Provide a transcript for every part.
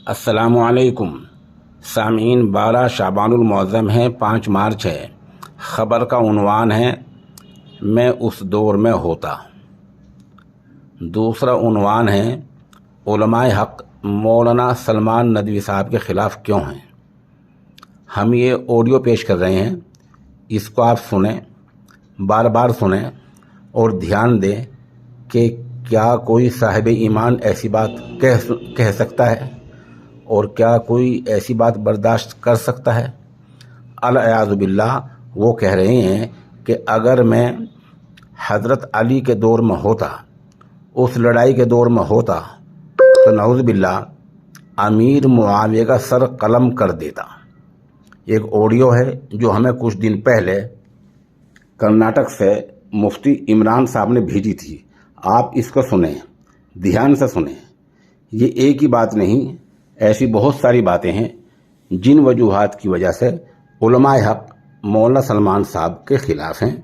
السلام علیکم سامعین، 12 شعبان المعظم ہے، 5 مارچ ہے۔ خبر کا عنوان ہے میں اس دور میں ہوتا۔ دوسرا عنوان ہے علماء حق مولانا سلمان ندوی صاحب کے خلاف کیوں ہیں۔ ہم یہ آڈیو پیش کر رہے ہیں، اس کو آپ سنیں، بار بار سنیں اور دھیان دیں کہ کیا کوئی صاحب ایمان ایسی بات کہہ سکتا ہے اور کیا کوئی ایسی بات برداشت کر سکتا ہے؟ العیاذ باللہ وہ کہہ رہے ہیں کہ اگر میں حضرت علی کے دور میں ہوتا، اس لڑائی کے دور میں ہوتا، تو نعوذ باللہ امیر معاویہ کا سر قلم کر دیتا۔ ایک آڈیو ہے جو ہمیں کچھ دن پہلے کرناٹک سے مفتی عمران صاحب نے بھیجی تھی۔ آپ اس کو سنیں، دھیان سے سنیں۔ یہ ایک ہی بات نہیں، ایسی بہت ساری باتیں ہیں جن وجوہات کی وجہ سے علماء حق مولانا سلمان صاحب کے خلاف ہیں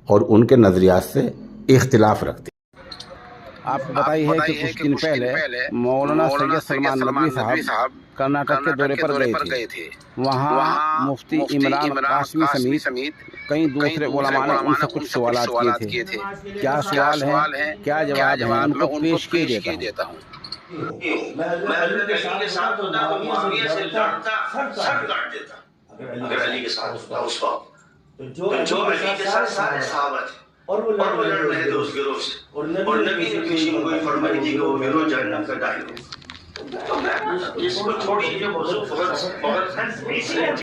اور ان کے نظریات سے اختلاف رکھتے ہیں۔ آپ کو بتائی ہے کہ کچھ دن پہلے مولانا سید سلمان ندوی صاحب کرناٹک کے دورے پر گئے تھے۔ وہاں مفتی عمران قاسمی سمیت کئی دوسرے علماء نے ان سے کچھ سوالات کیے تھے۔ کیا سوال ہیں، کیا جواب ہیں، ان کو پیش کیے دیتا ہوں۔ میں حضرت علی کے ساتھ ہوتا تو معاویہ سے لڑتا، سر کاٹ دیتا۔ اگر علی کے ساتھ ہوتا اس وقت، جو علی کے ساتھ سارے صحابہ تھے اور وہ لڑ رہے تھے اس گروہ سے، اور نبی نے پیشین گوئی فرمائی تھی کہ وہ گروہ جہنم کا داخل ہو۔ تو میں اس کو چھوڑی، یہ موضوع بہت